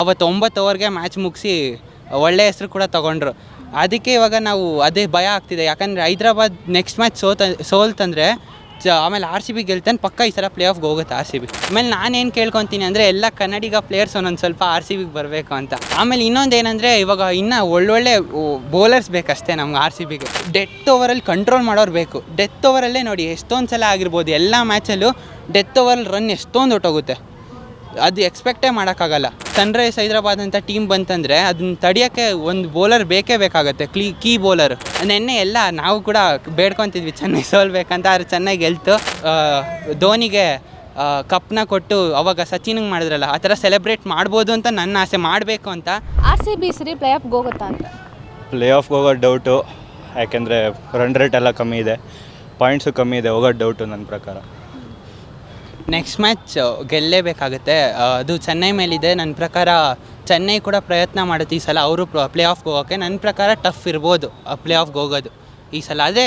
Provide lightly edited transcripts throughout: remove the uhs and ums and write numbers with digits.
ಅವತ್ತು 9 ಓವರ್ಗೆ ಮ್ಯಾಚ್ ಮುಗಿಸಿ ಒಳ್ಳೆ ಹೆಸರು ಕೂಡ ತೊಗೊಂಡ್ರು. ಅದಕ್ಕೆ ಇವಾಗ ನಾವು ಅದೇ ಭಯ ಆಗ್ತಿದೆ. ಯಾಕಂದರೆ ಹೈದ್ರಾಬಾದ್ ನೆಕ್ಸ್ಟ್ ಮ್ಯಾಚ್ ಸೋಲ್ತಂದರೆ ಆಮೇಲೆ RCB ಗೆಲ್ತಾನೆ ಪಕ್ಕ ಈ ಸಲ ಪ್ಲೇ ಆಫ್ಗೆ ಹೋಗುತ್ತೆ RCB. ಆಮೇಲೆ ನಾನೇನು ಕೇಳ್ಕೊತೀನಿ ಅಂದರೆ ಎಲ್ಲ ಕನ್ನಡಿಗ ಪ್ಲೇಯರ್ಸ್ ಒಂದೊಂದು ಸ್ವಲ್ಪ RCBಗೆ ಬರಬೇಕು ಅಂತ. ಆಮೇಲೆ ಇನ್ನೊಂದು ಏನಂದರೆ ಇವಾಗ ಇನ್ನೂ ಒಳ್ಳೊಳ್ಳೆ ಬೌಲರ್ಸ್ ಬೇಕಷ್ಟೇ ನಮ್ಗೆ RCBಗೆ. ಡೆತ್ ಓವರಲ್ಲಿ ಕಂಟ್ರೋಲ್ ಮಾಡೋರು ಬೇಕು. ಡೆತ್ ಓವರಲ್ಲೇ ನೋಡಿ ಎಷ್ಟೊಂದು ಸಲ ಆಗಿರ್ಬೋದು, ಎಲ್ಲ ಮ್ಯಾಚಲ್ಲೂ ಡೆತ್ ಓವರಲ್ಲಿ ರನ್ ಎಷ್ಟೊಂದು ಹೊಟ್ಟೋಗುತ್ತೆ, ಅದು ಎಕ್ಸ್ಪೆಕ್ಟೇ ಮಾಡೋಕ್ಕಾಗಲ್ಲ. ಸನ್ರೈಸ್ ಹೈದ್ರಾಬಾದ್ ಅಂತ ಟೀಮ್ ಬಂತಂದರೆ ಅದನ್ನ ತಡೆಯೋಕ್ಕೆ ಒಂದು ಬೌಲರ್ ಬೇಕೇ ಬೇಕಾಗುತ್ತೆ, ಕೀ ಬೌಲರ್. ನೆನ್ನೆ ಎಲ್ಲ ನಾವು ಕೂಡ ಬೇಡ್ಕೊತಿದ್ವಿ ಚೆನ್ನೈ ಸೋಲ್ಬೇಕಂತ, ಆದರೆ ಚೆನ್ನೈ ಗೆಲ್ತು. ಧೋನಿಗೆ ಕಪ್ನ ಕೊಟ್ಟು ಅವಾಗ ಸಚಿನ್ಗೆ ಮಾಡಿದ್ರಲ್ಲ, ಆ ಥರ ಸೆಲೆಬ್ರೇಟ್ ಮಾಡ್ಬೋದು ಅಂತ ನನ್ನ ಆಸೆ, ಮಾಡಬೇಕು ಅಂತ. RCB ಸರಿ ಪ್ಲೇ ಆಫ್ಗೆ ಹೋಗುತ್ತಾ ಅಂತ? ಪ್ಲೇ ಆಫ್ಗೆ ಹೋಗೋದು ಡೌಟು, ಯಾಕೆಂದರೆ ರನ್ ರೇಟ್ ಎಲ್ಲ ಕಮ್ಮಿ ಇದೆ, ಪಾಯಿಂಟ್ಸು ಕಮ್ಮಿ ಇದೆ, ಹೋಗೋದು ಡೌಟು ನನ್ನ ಪ್ರಕಾರ. ನೆಕ್ಸ್ಟ್ ಮ್ಯಾಚ್ ಗೆಲ್ಲೇಬೇಕಾಗುತ್ತೆ, ಅದು ಚೆನ್ನೈ ಮೇಲಿದೆ. ನನ್ನ ಪ್ರಕಾರ ಚೆನ್ನೈ ಕೂಡ ಪ್ರಯತ್ನ ಮಾಡುತ್ತೆ ಈ ಸಲ ಅವರು ಪ್ಲೇ ಆಫ್ಗೆ ಹೋಗೋಕ್ಕೆ. ನನ್ನ ಪ್ರಕಾರ ಟಫ್ ಇರ್ಬೋದು ಪ್ಲೇ ಆಫ್ಗೆ ಹೋಗೋದು ಈ ಸಲ. ಆದರೆ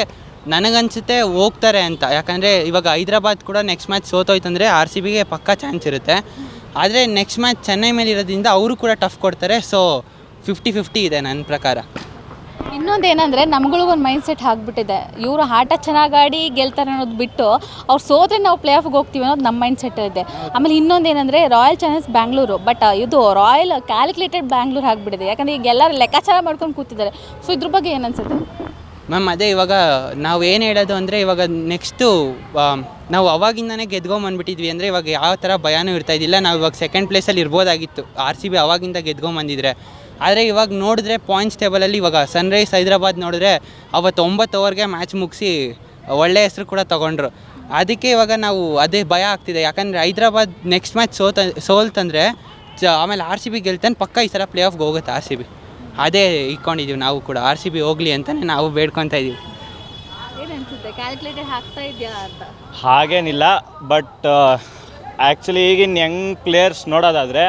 ನನಗನ್ಸುತ್ತೆ ಹೋಗ್ತಾರೆ ಅಂತ, ಯಾಕಂದರೆ ಇವಾಗ ಹೈದ್ರಾಬಾದ್ ಕೂಡ ನೆಕ್ಸ್ಟ್ ಮ್ಯಾಚ್ ಸೋತೋಯ್ತಂದರೆ RCBಗೆ ಪಕ್ಕಾ ಚಾನ್ಸ್ ಇರುತ್ತೆ. ಆದರೆ ನೆಕ್ಸ್ಟ್ ಮ್ಯಾಚ್ ಚೆನ್ನೈ ಮೇಲೆ ಇರೋದ್ರಿಂದ ಅವರು ಕೂಡ ಟಫ್ ಕೊಡ್ತಾರೆ. ಸೊ 50-50 ಇದೆ ನನ್ನ ಪ್ರಕಾರ. ಇನ್ನೊಂದು ಏನಂದರೆ ನಮ್ಗಳಿಗೊಂದು ಮೈಂಡ್ ಸೆಟ್ ಆಗಿಬಿಟ್ಟಿದೆ, ಇವರು ಆಟ ಚೆನ್ನಾಗಿ ಆಡಿ ಗೆಲ್ತಾರೆ ಅನ್ನೋದು ಬಿಟ್ಟು ಅವ್ರು ಸೋತ್ರೆ ನಾವು ಪ್ಲೇ ಆಫ್ಗೆ ಹೋಗ್ತೀವಿ ಅನ್ನೋದು ನಮ್ಮ ಮೈಂಡ್ ಸೆಟ್ ಇದೆ. ಆಮೇಲೆ ಇನ್ನೊಂದು ಏನಂದರೆ ರಾಯಲ್ ಚಾಲೆಂಜರ್ಸ್ ಬ್ಯಾಂಗ್ಳೂರು, ಬಟ್ ಇದು ರಾಯಲ್ ಕ್ಯಾಲ್ಕುಲೇಟೆಡ್ ಬ್ಯಾಂಗ್ಳೂರು ಆಗಿಬಿಟ್ಟಿದೆ. ಯಾಕಂದರೆ ಈಗ ಎಲ್ಲರೂ ಲೆಕ್ಕಾಚಾರ ಮಾಡ್ಕೊಂಡು ಕೂತಿದ್ದಾರೆ. ಸೊ ಇದ್ರ ಬಗ್ಗೆ ಏನು ಅನ್ಸುತ್ತೆ ಮ್ಯಾಮ್? ಅದೇ ಇವಾಗ ನಾವು ಏನು ಹೇಳೋದು ಅಂದರೆ ಇವಾಗ ನೆಕ್ಸ್ಟು ನಾವು ಅವಾಗಿಂದನೇ ಗೆದ್ಕೊಂಬಂದ್ಬಿಟ್ಟಿದ್ವಿ ಅಂದರೆ ಇವಾಗ ಯಾವ ಥರ ಭಯನೂ ಇರ್ತಾಯಿದ್ದಿಲ್ಲ. ನಾವು ಇವಾಗ ಸೆಕೆಂಡ್ ಪ್ಲೇಸಲ್ಲಿ ಇರ್ಬೋದಾಗಿತ್ತು RCB ಅವಾಗಿಂದ ಗೆದ್ಕೊಂಬಂದಿದ್ರೆ. ಆದರೆ ಇವಾಗ ನೋಡಿದ್ರೆ ಪಾಯಿಂಟ್ಸ್ ಟೇಬಲಲ್ಲಿ ಇವಾಗ ಸನ್ರೈಸ್ ಹೈದ್ರಾಬಾದ್ ನೋಡಿದ್ರೆ ಅವತ್ತು 9 ಓವರ್ಗೆ ಮ್ಯಾಚ್ ಮುಗಿಸಿ ಒಳ್ಳೆ ಹೆಸರು ಕೂಡ ತೊಗೊಂಡ್ರು. ಅದಕ್ಕೆ ಇವಾಗ ನಾವು ಅದೇ ಭಯ ಆಗ್ತಿದೆ. ಯಾಕಂದರೆ ಹೈದ್ರಾಬಾದ್ ನೆಕ್ಸ್ಟ್ ಮ್ಯಾಚ್ ಸೋಲ್ತಂದರೆ ಆಮೇಲೆ RCB ಗೆಲ್ತಾನೆ ಪಕ್ಕ ಈ ಸಲ ಪ್ಲೇ ಆಫ್ಗೆ ಹೋಗುತ್ತೆ RCB. ಅದೇ ಇಟ್ಕೊಂಡಿದ್ದೀವಿ ನಾವು ಕೂಡ, RCB ಹೋಗಲಿ ಅಂತಲೇ ನಾವು ಬೇಡ್ಕೊತಾ ಇದ್ದೀವಿ. ಏನು ಅನಿಸುತ್ತೆ, ಕ್ಯಾಲ್ಕುಲೇಟೆಡ್ ಆಗ್ತಾ ಇದೆಯಾ ಅಂತ? ಹಾಗೇನಿಲ್ಲ, ಬಟ್ ಆ್ಯಕ್ಚುಲಿ ಈಗಿನ ಯಂಗ್ ಪ್ಲೇಯರ್ಸ್ ನೋಡೋದಾದರೆ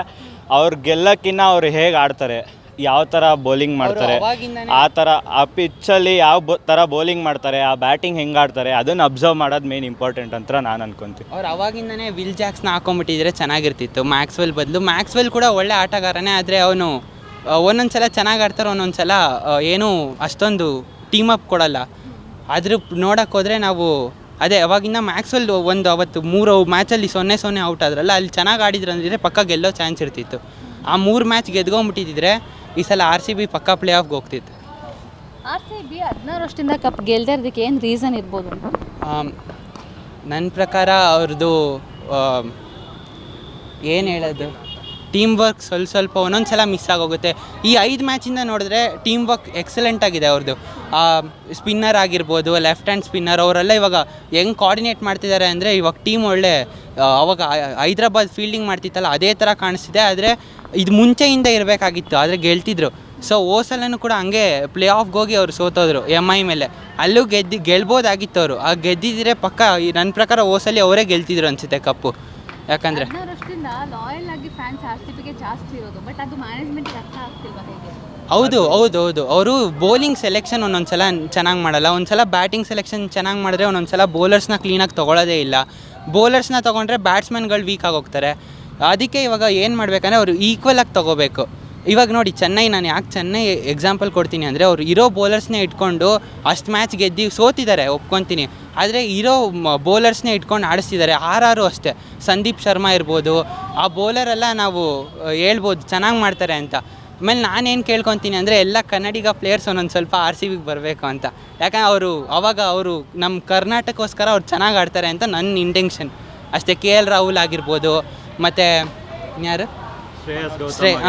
ಅವ್ರು ಗೆಲ್ಲಕ್ಕಿನ್ನ ಅವ್ರು ಹೇಗೆ ಆಡ್ತಾರೆ, ಯಾವ ಥರ ಬೌಲಿಂಗ್ ಮಾಡ್ತಾರೆ, ಆ ಥರ ಆ ಪಿಚ್ಚಲ್ಲಿ ಯಾವ ಥರ ಬೌಲಿಂಗ್ ಮಾಡ್ತಾರೆ, ಆ ಬ್ಯಾಟಿಂಗ್ ಹೆಂಗೆ ಆಡ್ತಾರೆ, ಅದನ್ನು ಅಬ್ಸರ್ವ್ ಮಾಡೋದು ಮೇನ್ ಇಂಪಾರ್ಟೆಂಟ್ ಅಂತ ನಾನು ಅನ್ಕೊತೀನಿ. ಅವ್ರು ಅವಾಗಿಂದನೇ ವಿಲ್ ಜಾಕ್ಸ್ನ ಹಾಕೊಂಡ್ಬಿಟ್ಟಿದ್ರೆ ಚೆನ್ನಾಗಿರ್ತಿತ್ತು ಮ್ಯಾಕ್ಸ್ವೆಲ್ ಬದಲು. ಮ್ಯಾಕ್ಸ್ವೆಲ್ ಕೂಡ ಒಳ್ಳೆ ಆಟಗಾರನೇ, ಆದರೆ ಅವನು ಒಂದೊಂದು ಸಲ ಚೆನ್ನಾಗಿ ಆಡ್ತಾರೆ, ಒಂದೊಂದು ಸಲ ಏನೂ ಅಷ್ಟೊಂದು ಟೀಮ್ ಅಪ್ ಕೊಡಲ್ಲ. ಆದರೂ ನೋಡೋಕ್ಕೆ ಹೋದರೆ ನಾವು ಅದೇ ಅವಾಗಿಂದ ಮ್ಯಾಕ್ಸ್ವೆಲ್ ಅವತ್ತು 3 ಮ್ಯಾಚಲ್ಲಿ 0-0 ಔಟ್ ಆದ್ರಲ್ಲ, ಅಲ್ಲಿ ಚೆನ್ನಾಗಿ ಆಡಿದ್ರು ಅಂದರೆ ಪಕ್ಕ ಗೆಲ್ಲೋ ಚಾನ್ಸ್ ಇರ್ತಿತ್ತು. ಆ 3 ಮ್ಯಾಚ್ ಗೆದ್ಕೊಂಬಿಟ್ಟಿದ್ರೆ ಈ ಸಲ RCB ಪಕ್ಕ ಪ್ಲೇ ಆಫ್ಗೆ ಹೋಗ್ತಿತ್ತು. RCB 16 ವರ್ಷದಿಂದ ಕಪ್ ಗೆಲ್ದೇ ಇರೋದಕ್ಕೆ ಏನು ರೀಸನ್ ಇರ್ಬೋದು? ನನ್ನ ಪ್ರಕಾರ ಅವ್ರದ್ದು ಏನು ಹೇಳೋದು, ಟೀಮ್ ವರ್ಕ್ ಸ್ವಲ್ಪ ಒಂದೊಂದು ಸಲ ಮಿಸ್ ಆಗೋಗುತ್ತೆ. ಈ 5 ಮ್ಯಾಚಿಂದ ನೋಡಿದ್ರೆ ಟೀಮ್ ವರ್ಕ್ ಎಕ್ಸಲೆಂಟ್ ಆಗಿದೆ ಅವ್ರದ್ದು. ಸ್ಪಿನ್ನರ್ ಆಗಿರ್ಬೋದು, ಲೆಫ್ಟ್ ಹ್ಯಾಂಡ್ ಸ್ಪಿನ್ನರ್, ಅವರೆಲ್ಲ ಇವಾಗ ಹೆಂಗೆ ಕೋಆರ್ಡಿನೇಟ್ ಮಾಡ್ತಿದ್ದಾರೆ ಅಂದರೆ ಇವಾಗ ಟೀಮ್ ಒಳ್ಳೆ ಅವಾಗ ಹೈದ್ರಾಬಾದ್ ಫೀಲ್ಡಿಂಗ್ ಮಾಡ್ತಿತ್ತಲ್ಲ ಅದೇ ಥರ ಕಾಣಿಸ್ತಿದೆ. ಆದರೆ ಇದು ಮುಂಚೆಯಿಂದ ಇರಬೇಕಾಗಿತ್ತು, ಆದರೆ ಗೆಲ್ತಿದ್ರು. ಸೊ ಓಸಲೂ ಕೂಡ ಹಂಗೆ ಪ್ಲೇ ಆಫ್ಗೆ ಹೋಗಿ ಅವರು ಸೋತೋದ್ರು MI ಮೇಲೆ. ಅಲ್ಲೂ ಗೆಲ್ಬೋದಾಗಿತ್ತು ಅವರು. ಆ ಗೆದ್ದಿದ್ರೆ ಪಕ್ಕ ನನ್ನ ಪ್ರಕಾರ ಓಸಲಿ ಅವರೇ ಗೆಲ್ತಿದ್ರು ಅನಿಸುತ್ತೆ ಕಪ್ಪು. ಯಾಕಂದರೆ 16 ವರ್ಷದಿಂದ ಲಾಯಲ್ ಆಗಿ ಫ್ಯಾನ್ಸ್ RCBಗೆ ಜಾಸ್ತಿ ಇರೋದು, ಬಟ್ ಅದು ಮ್ಯಾನೇಜ್ಮೆಂಟ್ಗೆ ಅರ್ಥ ಆಗ್ತಿಲ್ವಾ ಹೇಗೆ? ಹೌದು ಅವರು ಬೌಲಿಂಗ್ ಸೆಲೆಕ್ಷನ್ ಒಂದೊಂದು ಸಲ ಚೆನ್ನಾಗಿ ಮಾಡಲ್ಲ, ಒಂದು ಸಲ ಬ್ಯಾಟಿಂಗ್ ಸೆಲೆಕ್ಷನ್ ಚೆನ್ನಾಗಿ ಮಾಡಿದ್ರೆ ಒಂದೊಂದು ಸಲ ಬೌಲರ್ಸ್ನ ಕ್ಲೀನಾಗಿ ತೊಗೊಳ್ಳೋದೇ ಇಲ್ಲ. ಬೌಲರ್ಸ್ನ ತೊಗೊಂಡ್ರೆ ಬ್ಯಾಟ್ಸ್ಮನ್ಗಳು ವೀಕ್ ಆಗೋಗ್ತಾರೆ. ಅದಕ್ಕೆ ಇವಾಗ ಏನು ಮಾಡಬೇಕಂದ್ರೆ ಅವರು ಈಕ್ವಲಾಗಿ ತೊಗೋಬೇಕು. ಇವಾಗ ನೋಡಿ ನಾನು ಯಾಕೆ ಚೆನ್ನೈ ಎಕ್ಸಾಂಪಲ್ ಕೊಡ್ತೀನಿ ಅಂದರೆ ಅವರು ಇರೋ ಬೌಲರ್ಸ್ನೇ ಇಟ್ಕೊಂಡು ಅಷ್ಟು ಮ್ಯಾಚ್ ಗೆದ್ದು ಸೋತಿದ್ದಾರೆ, ಒಪ್ಕೊತೀನಿ. ಆದರೆ ಇರೋ ಬೌಲರ್ಸ್ನೇ ಇಟ್ಕೊಂಡು ಆಡಿಸ್ತಿದ್ದಾರೆ. RR ಅಷ್ಟೇ, ಸಂದೀಪ್ ಶರ್ಮಾ ಇರ್ಬೋದು, ಆ ಬೌಲರೆಲ್ಲ ನಾವು ಹೇಳ್ಬೋದು ಚೆನ್ನಾಗಿ ಮಾಡ್ತಾರೆ ಅಂತ. ಆಮೇಲೆ ನಾನೇನು ಕೇಳ್ಕೊತೀನಿ ಅಂದರೆ ಎಲ್ಲ ಕನ್ನಡಿಗ ಪ್ಲೇಯರ್ಸ್ ಒಂದೊಂದು ಸ್ವಲ್ಪ RCBಗೆ ಬರಬೇಕು ಅಂತ. ಯಾಕಂದರೆ ಅವರು ನಮ್ಮ ಕರ್ನಾಟಕಕ್ಕೋಸ್ಕರ ಅವ್ರು ಚೆನ್ನಾಗಿ ಆಡ್ತಾರೆ ಅಂತ ನನ್ನ ಇಂಟೆನ್ಷನ್ ಅಷ್ಟೇ. KL ರಾಹುಲ್ ಆಗಿರ್ಬೋದು, ಮತ್ತು ಯಾರು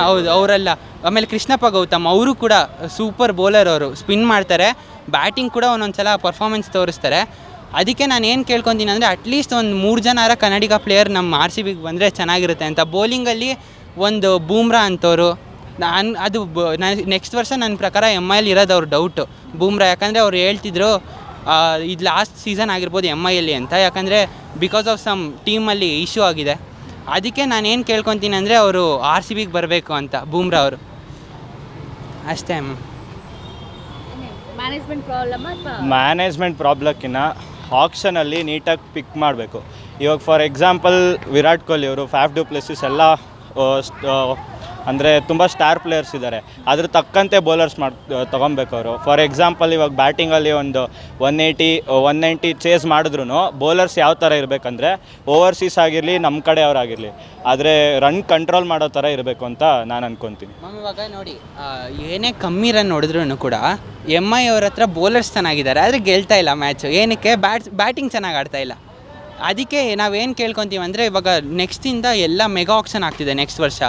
ಹೌದು ಅವರೆಲ್ಲ. ಆಮೇಲೆ ಕೃಷ್ಣಪ್ಪ ಗೌತಮ್ ಅವರು ಕೂಡ ಸೂಪರ್ ಬೌಲರ್, ಅವರು ಸ್ಪಿನ್ ಮಾಡ್ತಾರೆ, ಬ್ಯಾಟಿಂಗ್ ಕೂಡ ಒಂದೊಂದು ಸಲ ಪರ್ಫಾರ್ಮೆನ್ಸ್ ತೋರಿಸ್ತಾರೆ. ಅದಕ್ಕೆ ನಾನು ಏನು ಕೇಳ್ಕೊತೀನಿ ಅಂದರೆ ಅಟ್ಲೀಸ್ಟ್ ಒಂದು 3 ಜನ ಕನ್ನಡಿಗ ಪ್ಲೇಯರ್ ನಮ್ಮ RCBಗೆ ಬಂದರೆ ಚೆನ್ನಾಗಿರುತ್ತೆ ಅಂತ. ಬೌಲಿಂಗಲ್ಲಿ ಒಂದು ಬೂಮ್ರಾ ಅಂತವರು, ಅದು ನೆಕ್ಸ್ಟ್ ವರ್ಷ ನನ್ನ ಪ್ರಕಾರ MIಯಲ್ಲಿ ಇರೋದು ಅವ್ರ ಡೌಟು ಬೂಮ್ರಾ. ಯಾಕಂದರೆ ಅವ್ರು ಹೇಳ್ತಿದ್ರು ಇದು ಲಾಸ್ಟ್ ಸೀಸನ್ ಆಗಿರ್ಬೋದು MIಯಲ್ಲಿ ಅಂತ, ಯಾಕಂದರೆ ಬಿಕಾಸ್ ಆಫ್ ಸಮ್ ಟೀಮಲ್ಲಿ ಇಶ್ಯೂ ಆಗಿದೆ. ಅದಕ್ಕೆ ನಾನು ಏನು ಕೇಳ್ಕೊತೀನಿ ಅಂದರೆ ಅವರು RCBಗೆ ಬರಬೇಕು ಅಂತ, ಬೂಮ್ರಾ ಅವರು ಅಷ್ಟೇ. ಮ್ಯಾನೇಜ್ಮೆಂಟ್ ಪ್ರಾಬ್ಲಕ್ಕಿಂತ ಆಕ್ಷನಲ್ಲಿ ನೀಟಾಗಿ ಪಿಕ್ ಮಾಡಬೇಕು. ಇವಾಗ ಫಾರ್ ಎಕ್ಸಾಂಪಲ್ ವಿರಾಟ್ ಕೊಹ್ಲಿ ಅವರು, ಫ್ಯಾಫ್ ಡು ಪ್ಲೆಸಿಸ್ ಎಲ್ಲ ಅಂದರೆ ತುಂಬ ಸ್ಟಾರ್ ಪ್ಲೇಯರ್ಸ್ ಇದ್ದಾರೆ, ಅದ್ರ ತಕ್ಕಂತೆ ಬೌಲರ್ಸ್ ತೊಗೊಬೇಕು ಅವರು. ಫಾರ್ ಎಕ್ಸಾಂಪಲ್ ಇವಾಗ ಬ್ಯಾಟಿಂಗಲ್ಲಿ ಒಂದು 180 ಚೇಸ್ ಮಾಡಿದ್ರು ಬೌಲರ್ಸ್ ಯಾವ ಥರ ಇರಬೇಕಂದ್ರೆ ಓವರ್ಸೀಸ್ ಆಗಿರಲಿ ನಮ್ಮ ಕಡೆಯವರಾಗಿರಲಿ ಆದರೆ ರನ್ ಕಂಟ್ರೋಲ್ ಮಾಡೋ ಥರ ಇರಬೇಕು ಅಂತ ನಾನು ಅಂದ್ಕೊತೀನಿ. ಇವಾಗ ನೋಡಿ ಏನೇ ಕಮ್ಮಿ ರನ್ ಹೊಡೆದ್ರೂ ಕೂಡ MI ಅವ್ರ ಹತ್ರ ಬೌಲರ್ಸ್ ಚೆನ್ನಾಗಿದ್ದಾರೆ, ಆದರೆ ಗೆಲ್ತಾ ಇಲ್ಲ ಮ್ಯಾಚು. ಏನಕ್ಕೆ? ಬ್ಯಾಟಿಂಗ್ ಚೆನ್ನಾಗಿ ಆಡ್ತಾ ಇಲ್ಲ. ಅದಕ್ಕೆ ನಾವೇನು ಕೇಳ್ಕೊತೀವಿ ಅಂದರೆ ಇವಾಗ ನೆಕ್ಸ್ಟಿಂದ ಎಲ್ಲ ಮೆಗಾ ಆಕ್ಷನ್ ಆಗ್ತಿದೆ ನೆಕ್ಸ್ಟ್ ವರ್ಷ.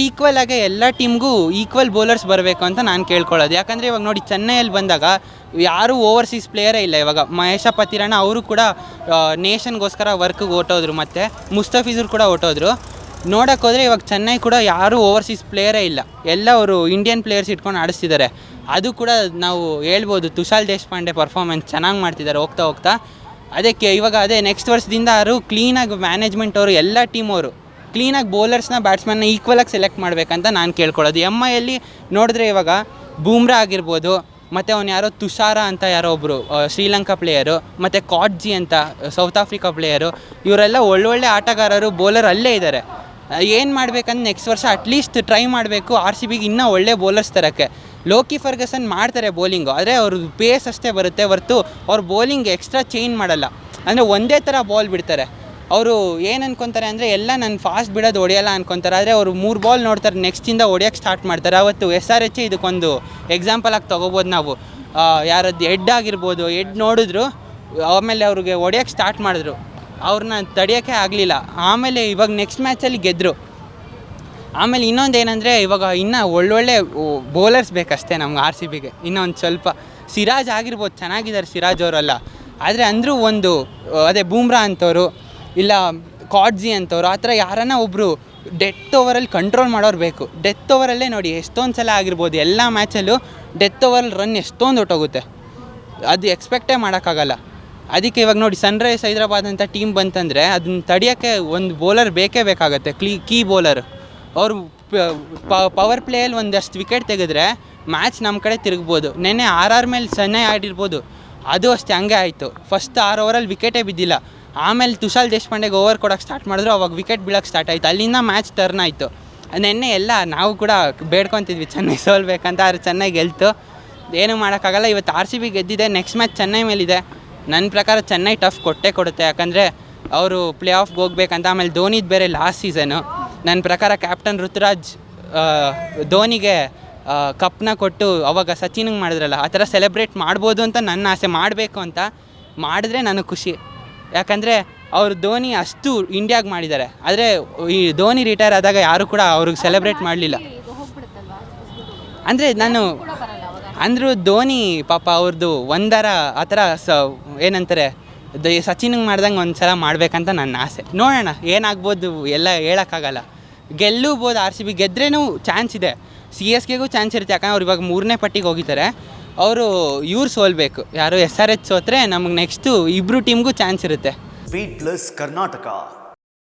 ಈಕ್ವಲ್ ಆಗಿ ಎಲ್ಲ ಟೀಮ್ಗೂ ಈಕ್ವಲ್ ಬೌಲರ್ಸ್ ಬರಬೇಕು ಅಂತ ನಾನು ಕೇಳ್ಕೊಳ್ಳೋದು. ಯಾಕಂದರೆ ಇವಾಗ ನೋಡಿ ಚೆನ್ನೈಯಲ್ಲಿ ಬಂದಾಗ ಯಾರೂ ಓವರ್ಸೀಸ್ ಪ್ಲೇಯರೇ ಇಲ್ಲ. ಇವಾಗ ಮಹೇಶ ಪತಿರಣ ಅವರು ಕೂಡ ನೇಷನ್ಗೋಸ್ಕರ ವರ್ಕ್ಗೆ ಹೊರ್ಟೋದ್ರು, ಮತ್ತು ಮುಸ್ತಫಿಜುರ್ ಕೂಡ ಹೊರ್ಟೋದ್ರು. ನೋಡೋಕೆ ಹೋದರೆ ಇವಾಗ ಚೆನ್ನೈ ಕೂಡ ಯಾರೂ ಓವರ್ಸೀಸ್ ಪ್ಲೇಯರೇ ಇಲ್ಲ, ಎಲ್ಲ ಅವರು ಇಂಡಿಯನ್ ಪ್ಲೇಯರ್ಸ್ ಇಟ್ಕೊಂಡು ಆಡಿಸ್ತಿದ್ದಾರೆ. ಅದು ಕೂಡ ನಾವು ಹೇಳ್ಬೋದು ತುಷಾಲ್ ದೇಶಪಾಂಡೆ ಪರ್ಫಾರ್ಮೆನ್ಸ್ ಚೆನ್ನಾಗಿ ಮಾಡ್ತಿದ್ದಾರೆ ಹೋಗ್ತಾ. ಅದಕ್ಕೆ ಇವಾಗ ನೆಕ್ಸ್ಟ್ ವರ್ಷದಿಂದ ಅವರು ಕ್ಲೀನಾಗಿ ಮ್ಯಾನೇಜ್ಮೆಂಟ್ ಅವರು ಎಲ್ಲ ಟೀಮ್ ಅವರು ಕ್ಲೀನಾಗಿ ಬೌಲರ್ಸ್ನ ಬ್ಯಾಟ್ಸ್ಮನ್ನ ಈಕ್ವಲಾಗಿ ಸೆಲೆಕ್ಟ್ ಮಾಡಬೇಕಂತ ನಾನು ಕೇಳ್ಕೊಳ್ಳೋದು. MIಯಲ್ಲಿ ನೋಡಿದ್ರೆ ಇವಾಗ ಬೂಮ್ರಾ ಆಗಿರ್ಬೋದು, ಮತ್ತು ಅವ್ನು ಯಾರೋ ತುಷಾರ ಅಂತ ಯಾರೋ ಒಬ್ಬರು ಶ್ರೀಲಂಕಾ ಪ್ಲೇಯರು, ಮತ್ತು ಕಾಟ್ಜಿ ಅಂತ ಸೌತ್ ಆಫ್ರಿಕಾ ಪ್ಲೇಯರು, ಇವರೆಲ್ಲ ಒಳ್ಳೊಳ್ಳೆ ಆಟಗಾರರು, ಬೌಲರ್ ಅಲ್ಲೇ ಇದ್ದಾರೆ. ಏನು ಮಾಡಬೇಕಂದ್ರೆ ನೆಕ್ಸ್ಟ್ ವರ್ಷ ಅಟ್ಲೀಸ್ಟ್ ಟ್ರೈ ಮಾಡಬೇಕು RCBಗೆ ಇನ್ನೂ ಒಳ್ಳೆ ಬೌಲರ್ಸ್ ತರೋಕ್ಕೆ. ಲೋಕಿ ಫರ್ಗಸನ್ ಮಾಡ್ತಾರೆ ಬೌಲಿಂಗು, ಆದರೆ ಅವ್ರ ಪೇಸ್ ಅಷ್ಟೇ ಬರುತ್ತೆ ಹೊರತು ಅವ್ರ ಬೌಲಿಂಗ್ ಎಕ್ಸ್ಟ್ರಾ ಚೇಂಜ್ ಮಾಡಲ್ಲ. ಅಂದರೆ ಒಂದೇ ಥರ ಬಾಲ್ ಬಿಡ್ತಾರೆ. ಅವರು ಏನು ಅನ್ಕೊತಾರೆ ಅಂದರೆ ಎಲ್ಲ ನಾನು ಫಾಸ್ಟ್ ಬಿಡೋದು ಹೊಡೆಯಲ್ಲ ಅನ್ಕೊತಾರೆ, ಆದರೆ ಅವರು 3 ಬಾಲ್ ನೋಡ್ತಾರೆ, ನೆಕ್ಸ್ಟಿಂದ ಹೊಡೆಯೋಕ್ಕೆ ಸ್ಟಾರ್ಟ್ ಮಾಡ್ತಾರೆ. ಅವತ್ತು SRH ಇದಕ್ಕೊಂದು ಎಕ್ಸಾಂಪಲ್ ಆಗಿ ತೊಗೋಬೋದು ನಾವು. ಯಾರದ್ದು ಹೆಡ್ ಆಗಿರ್ಬೋದು, ಹೆಡ್ ನೋಡಿದ್ರು, ಆಮೇಲೆ ಅವ್ರಿಗೆ ಹೊಡೆಯೋಕ್ಕೆ ಸ್ಟಾರ್ಟ್ ಮಾಡಿದ್ರು, ಅವ್ರನ್ನ ತಡೆಯೋಕ್ಕೆ ಆಗಲಿಲ್ಲ. ಆಮೇಲೆ ಇವಾಗ ನೆಕ್ಸ್ಟ್ ಮ್ಯಾಚಲ್ಲಿ ಗೆದ್ದರು. ಆಮೇಲೆ ಇನ್ನೊಂದು ಏನಂದರೆ ಇವಾಗ ಇನ್ನೂ ಒಳ್ಳೊಳ್ಳೆ ಬೌಲರ್ಸ್ ಬೇಕಷ್ಟೇ ನಮ್ಗೆ RCBಗೆ. ಇನ್ನೊಂದು ಸ್ವಲ್ಪ ಸಿರಾಜ್ ಆಗಿರ್ಬೋದು, ಚೆನ್ನಾಗಿದ್ದಾರೆ ಸಿರಾಜ್ ಅವರೆಲ್ಲ, ಆದರೆ ಅಂದರೂ ಒಂದು ಅದೇ ಬೂಮ್ರಾ ಅಂಥವ್ರು ಇಲ್ಲ ಕಾಟ್ಜಿ ಅಂಥವ್ರು ಆ ಥರ ಯಾರನ್ನ ಒಬ್ಬರು ಡೆತ್ ಓವರಲ್ಲಿ ಕಂಟ್ರೋಲ್ ಮಾಡೋರು ಬೇಕು. ಡೆತ್ ಓವರಲ್ಲೇ ನೋಡಿ ಎಷ್ಟೊಂದು ಸಲ ಆಗಿರ್ಬೋದು ಎಲ್ಲ ಮ್ಯಾಚಲ್ಲೂ ಡೆತ್ ಓವರಲ್ಲಿ ರನ್ ಎಷ್ಟೊಂದು ಹೊಟ್ಟೋಗುತ್ತೆ, ಅದು ಎಕ್ಸ್ಪೆಕ್ಟೇ ಮಾಡೋಕ್ಕಾಗಲ್ಲ. ಅದಕ್ಕೆ ಇವಾಗ ನೋಡಿ ಸನ್ರೈಸ್ ಹೈದರಾಬಾದ್ ಅಂತ ಟೀಮ್ ಬಂತಂದರೆ ಅದನ್ನ ತಡೆಯೋಕ್ಕೆ ಒಂದು ಬೌಲರ್ ಬೇಕೇ ಬೇಕಾಗುತ್ತೆ, ಕೀ ಬೌಲರ್. ಅವರು ಪವರ್ ಪ್ಲೇಯಲ್ಲಿ ಒಂದಷ್ಟು ವಿಕೆಟ್ ತೆಗೆದ್ರೆ ಮ್ಯಾಚ್ ನಮ್ಮ ಕಡೆ ತಿರುಗ್ಬೋದು. ನೆನ್ನೆ RR ಮೇಲೆ ಚೆನ್ನೈ ಆಡಿರ್ಬೋದು, ಅದು ಅಷ್ಟೇ ಹಂಗೆ ಆಯಿತು. ಫಸ್ಟ್ 6 ಓವರಲ್ಲಿ ವಿಕೆಟೇ ಬಿದ್ದಿಲ್ಲ, ಆಮೇಲೆ ತುಷಾಲ್ ದೇಶಪಾಂಡೆಗೆ ಓವರ್ ಕೊಡೋಕ್ಕೆ ಸ್ಟಾರ್ಟ್ ಮಾಡಿದ್ರು, ಅವಾಗ ವಿಕೆಟ್ ಬೀಳೋಕ್ಕೆ ಸ್ಟಾರ್ಟ್ ಆಯಿತು, ಅಲ್ಲಿಂದ ಮ್ಯಾಚ್ ಟರ್ನ್ ಆಯಿತು. ನೆನ್ನೆ ಎಲ್ಲ ನಾವು ಕೂಡ ಬೇಡ್ಕೊತಿದ್ವಿ ಚೆನ್ನೈ ಸೋಲ್ಬೇಕಂತ, ಆದರೆ ಚೆನ್ನೈ ಗೆಲ್ತು, ಏನೂ ಮಾಡೋಕ್ಕಾಗಲ್ಲ. ಇವತ್ತು RCB ಗೆದ್ದಿದೆ, ನೆಕ್ಸ್ಟ್ ಮ್ಯಾಚ್ ಚೆನ್ನೈ ಮೇಲಿದೆ. ನನ್ನ ಪ್ರಕಾರ ಚೆನ್ನೈ ಟಫ್ ಕೊಡುತ್ತೆ, ಯಾಕಂದರೆ ಅವರು ಪ್ಲೇ ಆಫ್ಗೆ ಹೋಗ್ಬೇಕಂತ. ಆಮೇಲೆ ಧೋನಿದು ಬೇರೆ ಲಾಸ್ಟ್ ಸೀಸನು. ನನ್ನ ಪ್ರಕಾರ ಕ್ಯಾಪ್ಟನ್ ಋತುರಾಜ್ ಧೋನಿಗೆ ಕಪ್ನ ಕೊಟ್ಟು ಅವಾಗ ಸಚಿನ್ಗೆ ಮಾಡಿದ್ರಲ್ಲ ಆ ಥರ ಸೆಲೆಬ್ರೇಟ್ ಮಾಡ್ಬೋದು ಅಂತ ನನ್ನ ಆಸೆ. ಮಾಡಬೇಕು ಅಂತ ಮಾಡಿದ್ರೆ ನನಗೆ ಖುಷಿ, ಯಾಕಂದರೆ ಅವರು ಧೋನಿ ಅಷ್ಟು ಇಂಡಿಯಾಗೆ ಮಾಡಿದ್ದಾರೆ, ಆದರೆ ಈ ಧೋನಿ ರಿಟೈರ್ ಆದಾಗ ಯಾರೂ ಕೂಡ ಅವ್ರಿಗೆ ಸೆಲೆಬ್ರೇಟ್ ಮಾಡಲಿಲ್ಲ. ಅಂದರೆ ಅಂದರೂ ಧೋನಿ ಪಾಪ ಅವ್ರದ್ದು ಒಂದರ ಆ ಥರ ಏನಂತಾರೆ ಸಚಿನ್ಗೆ ಮಾಡ್ದಂಗೆ ಒಂದು ಸಲ ಮಾಡಬೇಕಂತ ನನ್ನ ಆಸೆ. ನೋಡೋಣ ಏನಾಗ್ಬೋದು, ಎಲ್ಲ ಹೇಳೋಕ್ಕಾಗಲ್ಲ. ಗೆಲ್ಲಬೋದು, RCB ಗೆದ್ರೇನೂ ಚಾನ್ಸ್ ಇದೆ, CSKಗೂ ಚಾನ್ಸ್ ಇರುತ್ತೆ, ಯಾಕಂದ್ರೆ ಅವ್ರು ಇವಾಗ 3ನೇ ಪಟ್ಟಿಗೆ ಹೋಗಿದ್ದಾರೆ. ಅವರು ಇವ್ರು ಸೋಲ್ಬೇಕು, ಯಾರು SRH ಸೋತ್ರೆ ನಮಗೆ ನೆಕ್ಸ್ಟು ಇಬ್ಬರು ಟೀಮ್ಗೂ ಚಾನ್ಸ್ ಇರುತ್ತೆ. Speed Plus Karnataka.